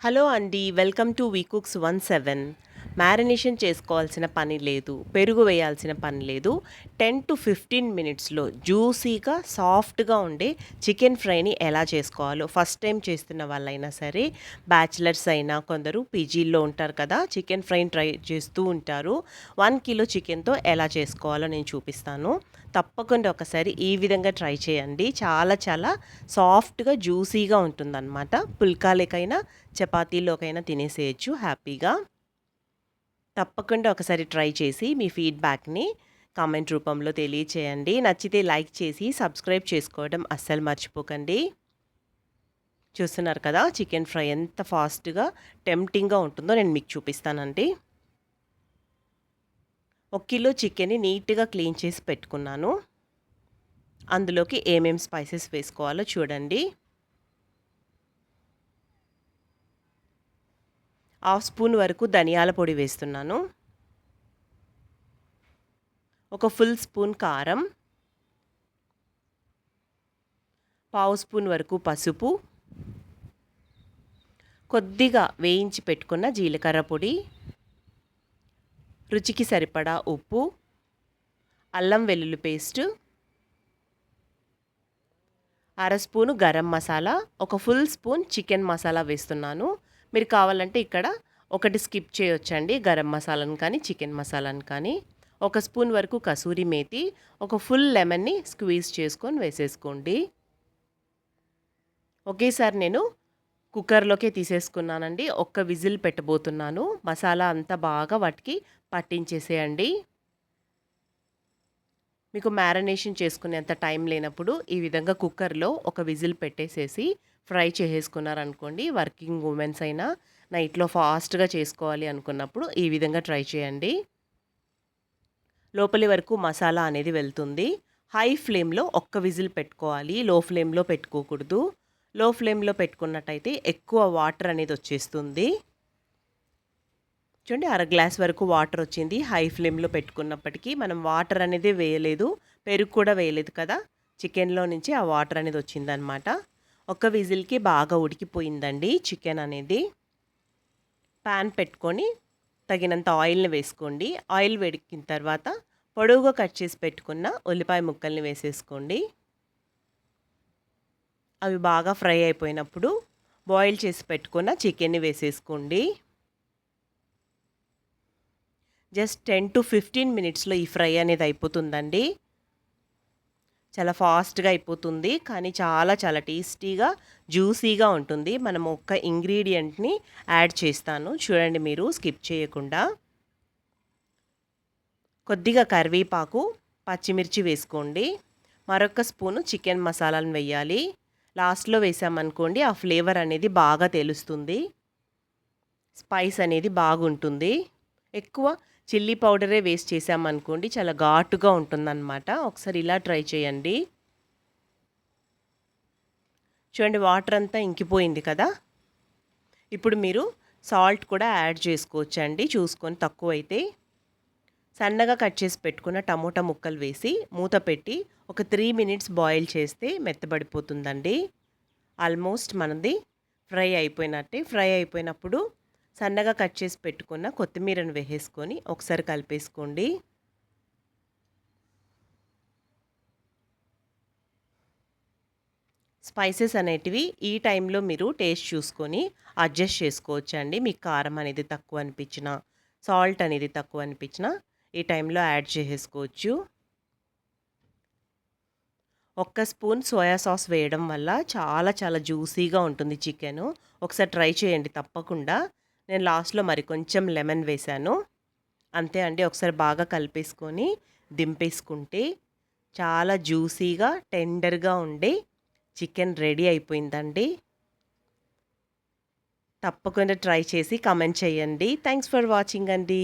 Hello అండి. Welcome to we cooks 17. Marination చేసుకోవాల్సిన పని లేదు. పెరుగు వేయాల్సిన పని లేదు. 10-15 మినిట్స్‌లో జ్యూసీగా, సాఫ్ట్‌గా ఉండే చికెన్ ఫ్రైని ఎలా చేసుకోవాలో ఫస్ట్ టైం చేస్తున్న వాళ్ళైనా సరే, బ్యాచిలర్స్ అయినా కొందరు పీజీల్లో ఉంటారు కదా! చికెన్ ఫ్రైని ట్రై చేస్తూ ఉంటారు. 1 కిలో చికెన్‌తో ఎలా చేసుకోవాలో నేను చూపిస్తాను. తప్పకుండా ఒకసారి ఈ విధంగా ట్రై చేయండి. చాలా చాలా సాఫ్ట్‌గా, జ్యూసీగా ఉంటుందనమాట. పుల్కాలకైనా, చపాతీలోకైనా తినేసేయొచ్చు హ్యాపీగా. తప్పకుండా ఒకసారి ట్రై చేసి మీ ఫీడ్‌బ్యాక్‌ని కామెంట్ రూపంలో తెలియచేయండి. నచ్చితే లైక్ చేసి సబ్స్క్రైబ్ చేసుకోవడం అస్సలు మర్చిపోకండి. చూస్తున్నారు కదా! చికెన్ ఫ్రై ఎంత ఫాస్ట్‌గా, టెంప్టింగ్‌గా ఉంటుందో నేను మీకు చూపిస్తానండి. 1 కిలో చికెన్‌ని నీట్‌గా క్లీన్ చేసి పెట్టుకున్నాను. అందులోకి ఏమేం స్పైసెస్ వేసుకోవాలో చూడండి. హాఫ్ స్పూన్ వరకు ధనియాల పొడి వేస్తున్నాను. ఒక ఫుల్ స్పూన్ కారం, పావు స్పూన్ వరకు పసుపు, కొద్దిగా వేయించి పెట్టుకున్న జీలకర్ర పొడి, రుచికి సరిపడా ఉప్పు, అల్లం వెల్లుల్లి పేస్టు, అర స్పూను గరం మసాలా, ఒక ఫుల్ స్పూన్ చికెన్ మసాలా వేస్తున్నాను. మీరు కావాలంటే ఇక్కడ ఒకటి స్కిప్ చేయొచ్చండి, గరం మసాలాను కానీ, చికెన్ మసాలాను కానీ. ఒక స్పూన్ వరకు కసూరి మేతి, ఒక ఫుల్ లెమన్‌ని స్క్వీజ్ చేసుకొని వేసేసుకోండి. ఒకేసారి నేను కుక్కర్‌లోకే తీసేసుకున్నానండి. ఒక్క విజిల్ పెట్టబోతున్నాను. మసాలా అంతా బాగా వాటికి పట్టించేసేయండి. మీకు మ్యారినేషన్ చేసుకునేంత టైం లేనప్పుడు ఈ విధంగా కుక్కర్‌లో ఒక విజిల్ పెట్టేసేసి ఫ్రై చేసేసుకున్నారనుకోండి, వర్కింగ్ వుమెన్స్ అయినా నైట్‌లో ఫాస్ట్‌గా చేసుకోవాలి అనుకున్నప్పుడు ఈ విధంగా ట్రై చేయండి. లోపలి వరకు మసాలా అనేది వెళ్తుంది. హై ఫ్లేమ్‌లో ఒక్క విజిల్ పెట్టుకోవాలి. లో ఫ్లేమ్‌లో పెట్టుకోకూడదు. లో ఫ్లేమ్‌లో పెట్టుకున్నట్టయితే ఎక్కువ వాటర్ అనేది వచ్చేస్తుంది. చూడండి, అర గ్లాస్ వరకు వాటర్ వచ్చింది. హై ఫ్లేమ్‌లో పెట్టుకున్నప్పటికీ మనం వాటర్ అనేది వేయలేదు. పెరుగు కూడా వేయలేదు కదా! చికెన్‌లో నుంచి ఆ వాటర్ అనేది వచ్చిందనమాట. ఒక విజిల్‌కి బాగా ఉడికిపోయిందండి చికెన్ అనేది. పాన్ పెట్టుకొని తగినంత ఆయిల్‌ని వేసుకోండి. ఆయిల్ వేడెక్కిన తర్వాత పొడవుగా కట్ చేసి పెట్టుకున్న ఉల్లిపాయ ముక్కల్ని వేసేసుకోండి. అవి బాగా ఫ్రై అయిపోయినప్పుడు బాయిల్ చేసి పెట్టుకున్న చికెన్‌ని వేసేసుకోండి. జస్ట్ 10-15 మినిట్స్‌లో ఈ ఫ్రై అనేది అయిపోతుందండి. చాలా ఫాస్ట్‌గా అయిపోతుంది. కానీ చాలా చాలా టేస్టీగా, జ్యూసీగా ఉంటుంది. మనం ఒక్క ఇంగ్రీడియెంట్‌ని యాడ్ చేస్తాను. చూడండి మీరు స్కిప్ చేయకుండా. కొద్దిగా కరివేపాకు, పచ్చిమిర్చి వేసుకోండి. మరొక స్పూను చికెన్ మసాలాను వేయాలి. లాస్ట్‌లో వేసామనుకోండి ఆ ఫ్లేవర్ అనేది బాగా తెలుస్తుంది. స్పైస్ అనేది బాగుంటుంది. ఎక్కువ చిల్లీ పౌడరే వేస్ట్ చేసామనుకోండి చాలా ఘాటుగా ఉంటుందన్నమాట. ఒకసారి ఇలా ట్రై చేయండి. చూడండి, వాటర్ అంతా ఇంకిపోయింది కదా! ఇప్పుడు మీరు సాల్ట్ కూడా యాడ్ చేసుకోవచ్చండి చూసుకొని, తక్కువైతే. సన్నగా కట్ చేసి పెట్టుకున్న టమోటా ముక్కలు వేసి మూత పెట్టి ఒక 3 మినిట్స్ బాయిల్ చేస్తే మెత్తబడిపోతుందండి. ఆల్మోస్ట్ మనది ఫ్రై అయిపోయినట్టే. ఫ్రై అయిపోయినప్పుడు సన్నగా కట్ చేసి పెట్టుకున్న కొత్తిమీరను వేసేసుకొని ఒకసారి కలిపేసుకోండి. స్పైసెస్ అనేటివి ఈ టైంలో మీరు టేస్ట్ చూసుకొని అడ్జస్ట్ చేసుకోవచ్చండి. మీకు కారం అనేది తక్కువ అనిపించినా, సాల్ట్ అనేది తక్కువ అనిపించినా ఈ టైంలో యాడ్ చేసేసుకోవచ్చు. ఒక్క స్పూన్ సోయా సాస్ వేయడం వల్ల చాలా చాలా జ్యూసీగా ఉంటుంది చికెను. ఒకసారి ట్రై చేయండి తప్పకుండా. నేను లాస్ట్‌లో మరి కొంచెం లెమన్ వేశాను. అంతే అండి. ఒకసారి బాగా కలిపేసుకొని దింపేసుకుంటే చాలా జ్యూసీగా, టెండర్‌గా ఉండే చికెన్ రెడీ అయిపోయిందండి. తప్పకుండా ట్రై చేసి కామెంట్ చేయండి. థాంక్స్ ఫర్ వాచింగ్ అండి.